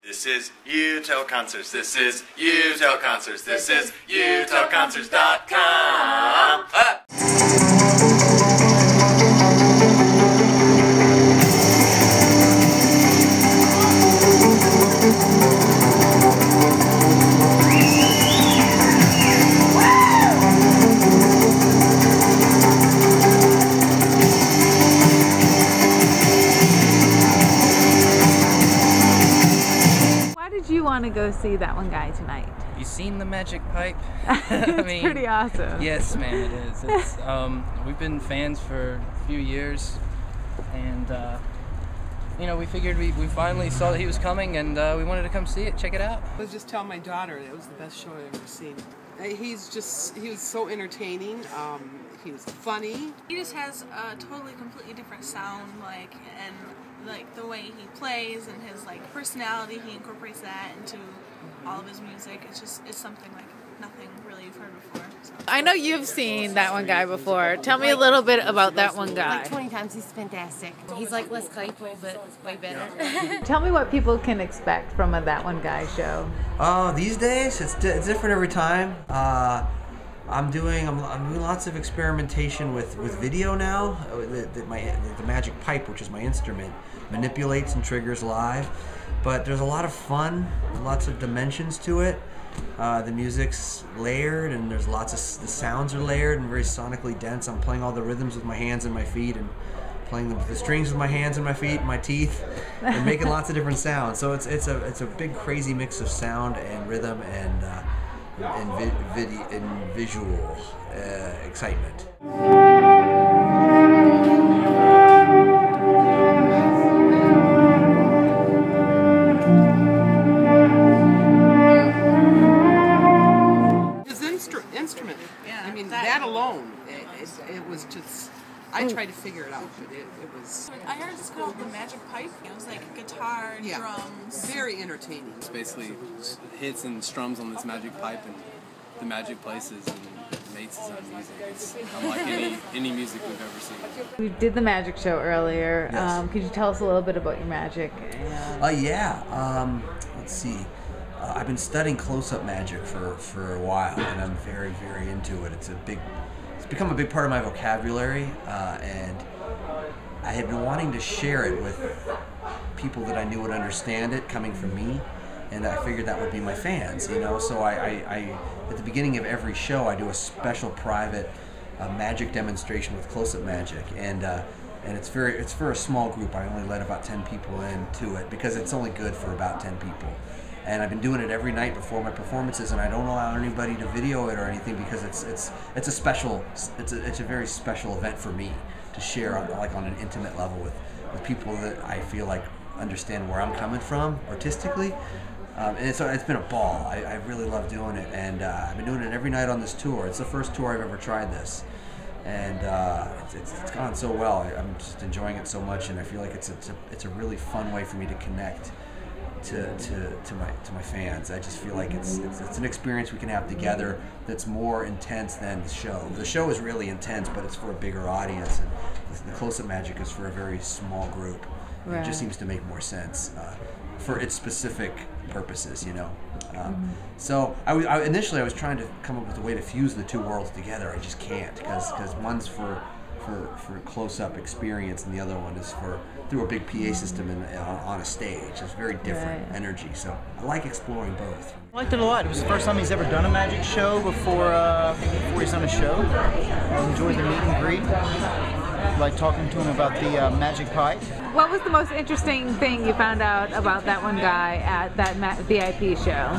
This is UTEL Concerts. This is UTEL Concerts. This is UTELConcerts.com. You want to go see that one guy tonight? You seen the Magic Pipe? It's pretty awesome. Yes, man, it is. It's we've been fans for a few years, and you know, we figured we finally saw that he was coming, and we wanted to come see it, check it out. I was just telling my daughter it was the best show I've ever seen. He was so entertaining. He was funny. He just has a completely different sound, and the way he plays and his personality. He incorporates that into all of his music. It's something like nothing really you've heard before. So. I know you've seen that one guy before. Tell me a little bit about that one guy. Like 20 times. He's fantastic. He's like Les Claypool, but way better. Tell me what people can expect from a That One Guy show. These days it's different every time. I'm doing lots of experimentation with video now. The Magic Pipe, which is my instrument, manipulates and triggers live. But there's a lot of fun, lots of dimensions to it. The music's layered, and there's the sounds are layered and very sonically dense. I'm playing all the rhythms with my hands and my feet, and playing the strings with my hands and my feet and my teeth, and making lots of different sounds. So it's a big crazy mix of sound and rhythm and visual excitement. His instrument. Yeah, I mean, that alone, it was just. I tried to figure it out, but it was. I heard it's called the Magic Pipe. It was like guitar, drums. Very entertaining. It's basically hits and strums on this magic pipe, and the magic places and makes his own music. It's unlike any music we've ever seen. We did the magic show earlier. Yes. Could you tell us a little bit about your magic? Let's see. I've been studying close-up magic for a while, and I'm very, very into it. It's become a big part of my vocabulary, and I had been wanting to share it with people that I knew would understand it, coming from me, and I figured that would be my fans, you know. So I at the beginning of every show, I do a special private magic demonstration with close-up magic, and it's for a small group. I only let about 10 people into it because it's only good for about 10 people. And I've been doing it every night before my performances, and I don't allow anybody to video it or anything because it's a very special event for me to share on an intimate level with people that I feel like understand where I'm coming from artistically. And so it's been a ball. I really love doing it, and I've been doing it every night on this tour. It's the first tour I've ever tried this, and it's gone so well. I'm just enjoying it so much, and I feel like it's a really fun way for me to connect to my fans. I just feel like it's an experience we can have together that's more intense than the show. The show is really intense, but it's for a bigger audience, and the close-up magic is for a very small group. Right. It just seems to make more sense for its specific purposes, you know. So initially I was trying to come up with a way to fuse the two worlds together. I just can't, because one's for close-up experience, and the other one is through a big PA system on a stage. It's very different energy, so I like exploring both. I liked it a lot. It was the first time he's ever done a magic show before he's done a show. I enjoyed the meet and greet. I liked talking to him about the Magic Pipe. What was the most interesting thing you found out about that one guy at that VIP show?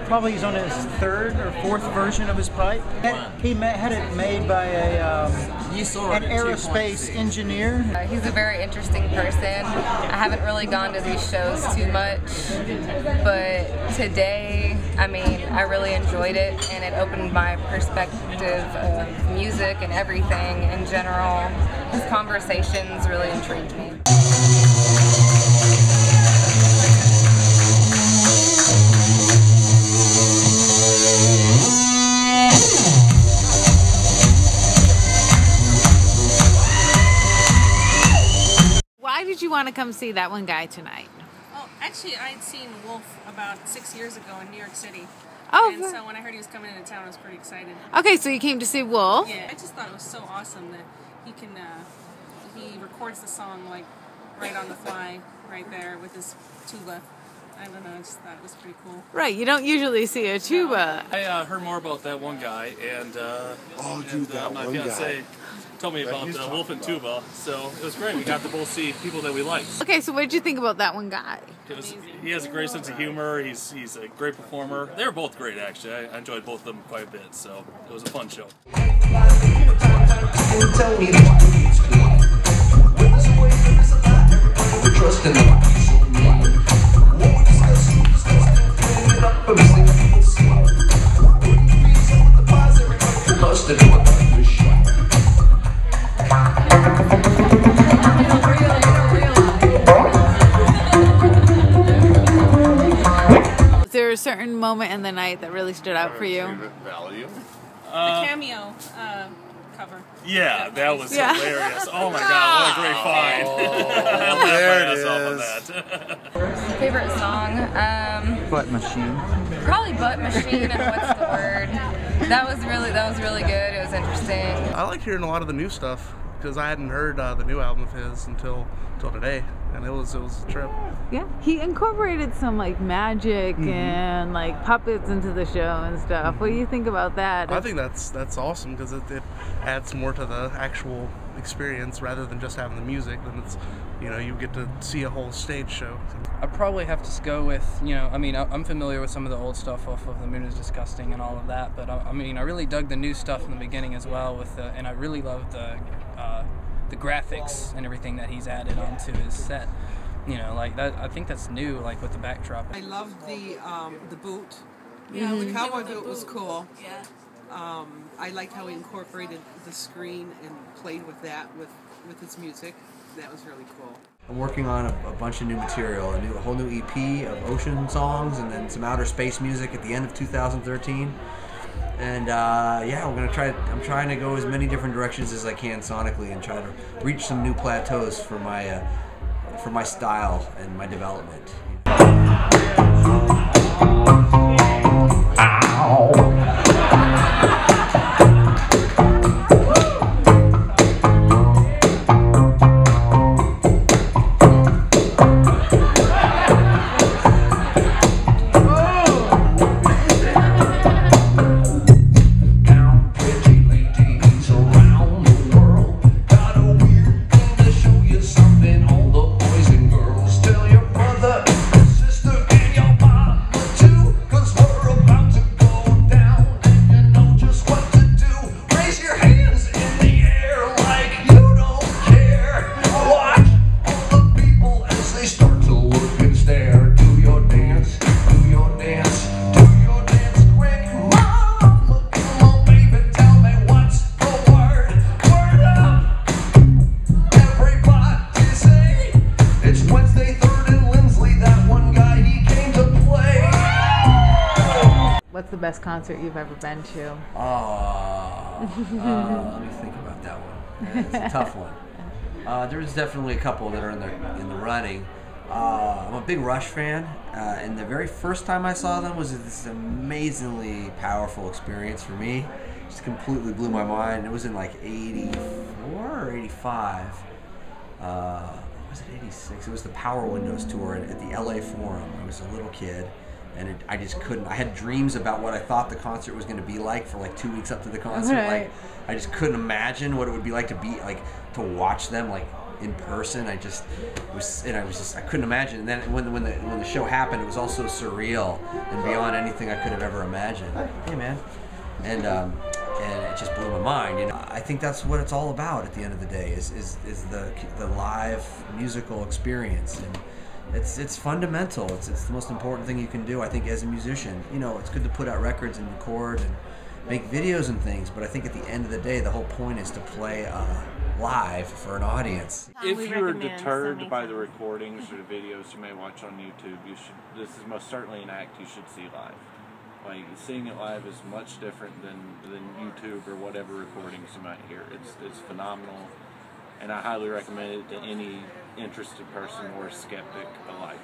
Probably he's on his third or fourth version of his pipe. He had it made by an aerospace engineer. He's a very interesting person. I haven't really gone to these shows too much, but today, I mean, I really enjoyed it, and it opened my perspective of music and everything in general. His conversations really intrigued me. Why did you want to come see that one guy tonight? Well, Actually, I'd seen Wolf about 6 years ago in New York City. Oh, and so when I heard he was coming into town, I was pretty excited. Okay, so you came to see Wolf. Yeah, I just thought it was so awesome that he can, he records the song like right on the fly, right there with his tuba. I don't know, I just thought it was pretty cool. Right, you don't usually see a tuba. I heard more about that one guy, and my fiance told me about Wolf and Tuba, so it was great. We got to both see people that we like. Okay, so what did you think about that one guy? He has a great sense of humor. He's a great performer. They were both great, actually. I enjoyed both of them quite a bit, so it was a fun show. Is there a certain moment in the night that really stood out for you? Value. The cameo cover. Yeah, that was hilarious. Oh my god, what a great find. I laughed my ass off on that. Favorite song? Butt Machine. Probably Butt Machine and What's the Word. That was really good. It was interesting. I liked hearing a lot of the new stuff because I hadn't heard the new album of his until today, and it was a trip. Yeah, he incorporated some like magic and like puppets into the show and stuff. What do you think about that? I think that's awesome because it adds more to the actual experience rather than just having the music. Then it's, you get to see a whole stage show. I'd probably have to go with, I mean, I'm familiar with some of the old stuff off of The Moon is Disgusting and all of that, but I mean, I really dug the new stuff in the beginning as well and I really loved the graphics and everything that he's added onto his set. Like that, I think that's new, like with the backdrop. I loved the boot. Yeah, The cowboy boot was cool. Yeah. I liked how he incorporated the screen and played with that with his music. That was really cool. I'm working on a bunch of new material, a whole new EP of ocean songs, and then some outer space music at the end of 2013. And yeah, I'm trying to go as many different directions as I can sonically, and try to reach some new plateaus for my style and my development. What's the best concert you've ever been to? Let me think about that one. Yeah, it's a tough one. There's definitely a couple that are in the running. I'm a big Rush fan, and the very first time I saw them was this amazingly powerful experience for me. Just completely blew my mind. It was in like 84 or 85. Was it 86? It was the Power Windows tour at the LA Forum. I was a little kid. And I just couldn't. I had dreams about what I thought the concert was going to be like for like 2 weeks up to the concert. Right. Like, I just couldn't imagine what it would be like to watch them like in person. I couldn't imagine. And then when the show happened, it was all so surreal and beyond anything I could have ever imagined. Hey man, and it just blew my mind. I think that's what it's all about at the end of the day is the live musical experience. And it's fundamental. It's the most important thing you can do, I think, as a musician. It's good to put out records and record and make videos and things, but I think at the end of the day, the whole point is to play live for an audience. If you're deterred by the recordings or the videos you may watch on YouTube, this is most certainly an act you should see live. Like, seeing it live is much different than YouTube or whatever recordings you might hear. It's phenomenal, and I highly recommend it to any interested person or skeptic alike.